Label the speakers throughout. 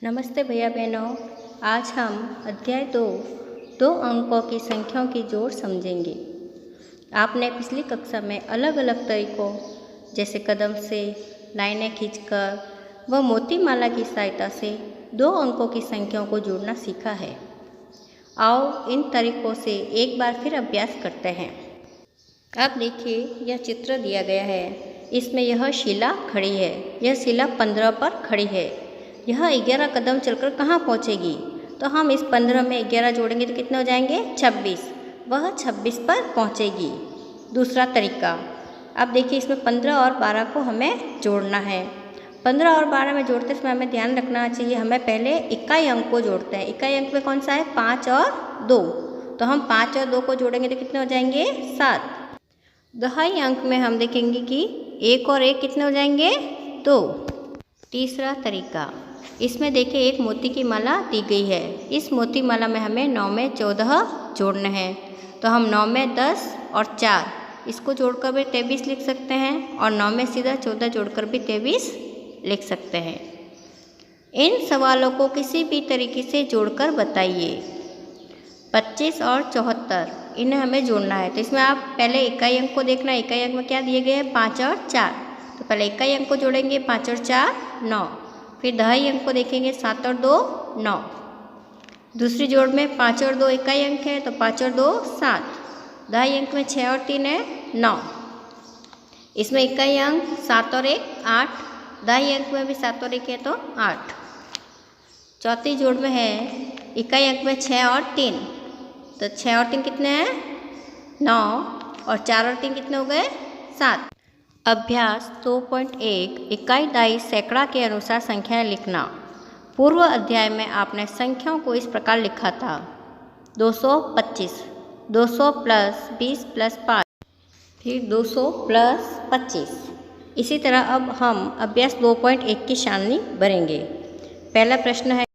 Speaker 1: नमस्ते भैया बहनों। आज हम अध्याय 2 अंकों की संख्याओं की जोड़ समझेंगे। आपने पिछली कक्षा में अलग अलग तरीकों जैसे कदम से, लाइनें खींचकर व मोती माला की सहायता से 2 अंकों की संख्याओं को जोड़ना सीखा है। आओ इन तरीकों से एक बार फिर अभ्यास करते हैं। अब देखिए, यह चित्र दिया गया है। इसमें यह शिला खड़ी है। यह शिला 15 पर खड़ी है। यह 11 कदम चलकर कहाँ पहुँचेगी? तो हम इस 15 में 11 जोड़ेंगे तो कितने हो जाएंगे? 26। वह 26 पर पहुँचेगी। दूसरा तरीका, अब देखिए, इसमें 15 और 12 को हमें जोड़ना है। 15 और 12 में जोड़ते समय हमें ध्यान रखना चाहिए, हमें पहले इकाई अंक को जोड़ते हैं। इकाई अंक में कौन सा है? 5 और 2। तो हम 5 और 2 को जोड़ेंगे तो कितने हो जाएंगे? 7। दहाई अंक में हम देखेंगे कि 1 और 1 कितने हो जाएंगे? 2। तीसरा तरीका, इसमें देखिए एक मोती की माला दी गई है। इस मोती माला में हमें 9 में 14 जोड़ने हैं। तो हम 9 में 10 और 4 इसको जोड़कर भी 23 लिख सकते हैं, और 9 में सीधा 14 जोड़कर भी 23 लिख सकते हैं। इन सवालों को किसी भी तरीके से जोड़कर बताइए। 25 और 74 इन्हें हमें जोड़ना है। तो इसमें आप पहले इकाई अंक को देखना है। इकाई अंक में क्या दिए गए हैं? 5 और 4। तो पहले इकाई अंक को जोड़ेंगे, 5 और 4 9। फिर दहाई अंक को देखेंगे, 7 और 2 9। दूसरी जोड़ में 5 और 2 इकाई अंक है, तो 5 और 2 7। दहाई अंक में 6 और 3 है 9। इसमें इकाई अंक 7 और 1 8। दहाई अंक में भी 7 और 1 है तो 8। चौथी जोड़ में है इकाई अंक में 6 और 3। तो 6 और 3 कितने हैं? 9। और 4 और 3 कितने हो गए? 7। अभ्यास 2.1 इकाई दहाई सैकड़ा के अनुसार संख्याएं लिखना। पूर्व अध्याय में आपने संख्याओं को इस प्रकार लिखा था: 225, 200 प्लस 20 प्लस 5, फिर 200 प्लस 25। इसी तरह अब हम अभ्यास 2.1 की सारणी भरेंगे। पहला प्रश्न है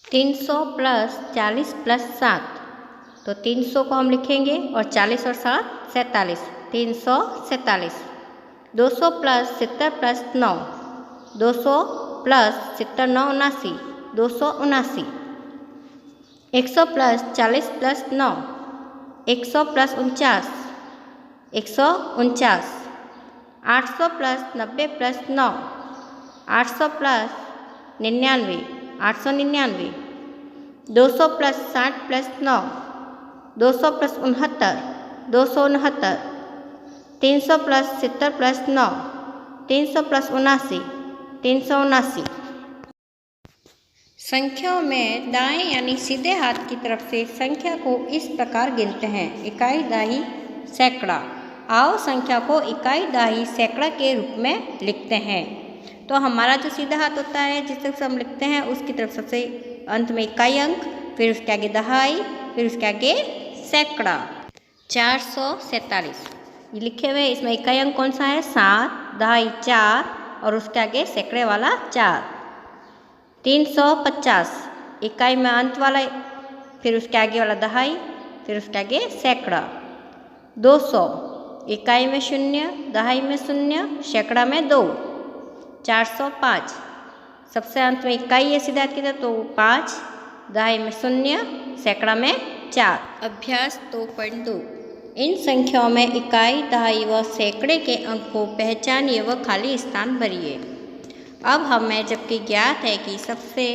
Speaker 1: 300 प्लस 40 प्लस 7। तो 300 को हम लिखेंगे और 40 और 7 47, 347। 200 plus 70 plus 9, 200 plus 70 9 79, 279। 100 plus 40 plus 9, 100 plus 49, 149। 800 plus 90 plus 9, 800 plus 99, 899। 200 plus 60 plus 9, 200 plus 69, 269। 300 plus 70 plus 9, 300 plus 79, 379। संख्याओं में दाएं यानी सीधे हाथ की तरफ से संख्या को इस प्रकार गिनते हैं: इकाई दहाई सैकड़ा। आओ संख्या को इकाई दहाई सैकड़ा के रूप में लिखते हैं। तो हमारा जो सीधा हाथ होता है, जिस तरफ से हम लिखते हैं, उसकी तरफ सबसे अंत में इकाई अंक, फिर उसके आगे दहाई, फिर उसके आगे सैकड़ा। 447 ये लिखे हुए। इसमें इकाई अंक कौन सा है? 7, दहाई 4 और उसके आगे सैकड़े वाला 4। 350 इकाई में अंत वाला, फिर उसके आगे वाला दहाई, फिर उसके आगे सैकड़ा। 200 इकाई में 0, दहाई में 0, सैकड़ा में 2। 405 सबसे अंत में इकाई है सीधा हाथ की तरफ, तो 5, दहाई में 0, सैकड़ा में 4। अभ्यास 2.2 इन संख्याओं में इकाई, दहाई व सैकड़े के अंक को पहचानिए व खाली स्थान भरिए। अब हमें जबकि ज्ञात है कि सबसे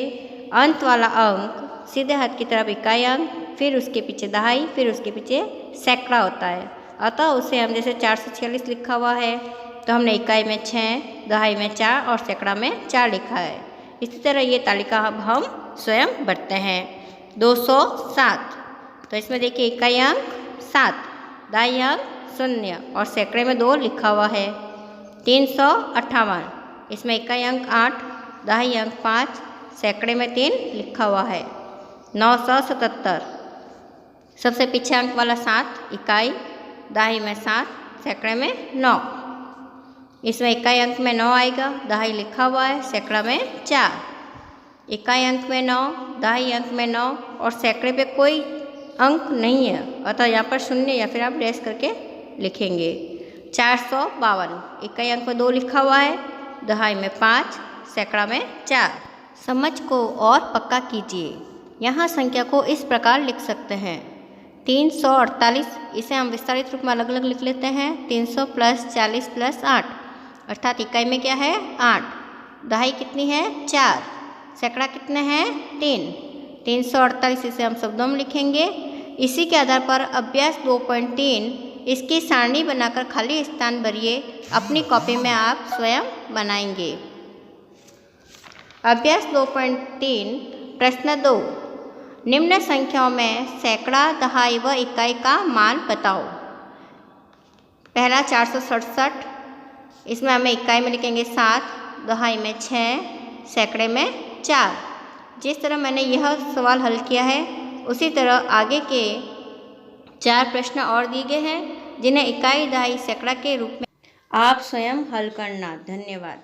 Speaker 1: अंत वाला अंक सीधे हाथ की तरफ इकाई अंक, फिर उसके पीछे दहाई, फिर उसके पीछे सैकड़ा होता है, अतः उसे हम जैसे 446 लिखा हुआ है, तो हमने इकाई में 6, दहाई में 4 और सैकड़ा में 4 लिखा है। इसी तरह ये तालिका अब हम स्वयं भरते हैं। 207 तो इसमें देखिए इकाई अंक 7, दहाई अंक 0 और सैकड़े में 2 लिखा हुआ है। 358 इसमें इकाई अंक 8, दहाई अंक 5, सैकड़े में 3 लिखा हुआ है। 977 सबसे पीछे अंक वाला 7, इकाई, दहाई में 7, सैकड़े में 9। इसमें इकाई अंक में 9 आएगा, दहाई लिखा हुआ है, सैकड़ा में 4। इकाई अंक में 9, दहाई अंक में 9 और सैकड़े पे कोई अंक नहीं है, अतः यहाँ पर 0 या फिर आप डैश करके लिखेंगे। 452 इकाई अंक में 2 लिखा हुआ है, दहाई में 5, सैकड़ा में 4। समझ को और पक्का कीजिए। यहाँ संख्या को इस प्रकार लिख सकते हैं 348, इसे हम विस्तारित रूप में अलग अलग लिख लेते हैं 300 + 40 + 8, अर्थात इकाई में क्या है 8, दहाई कितनी है 4, सैकड़ा कितने हैं 3, 348 इसे हम शब्दों में लिखेंगे। इसी के आधार पर अभ्यास 2.3 इसकी सारणी बनाकर खाली स्थान भरिए, अपनी कॉपी में आप स्वयं बनाएंगे। अभ्यास 2.3 प्रश्न 2, निम्न संख्याओं में सैकड़ा, दहाई व इकाई का मान बताओ। पहला 467, इसमें हमें इकाई में लिखेंगे 7, दहाई में 6, सैकड़े में 4। जिस तरह मैंने यह सवाल हल किया है उसी तरह आगे के 4 प्रश्न और दिए गए हैं, जिन्हें इकाई, दहाई, सैकड़ा के रूप में आप स्वयं हल करना। धन्यवाद।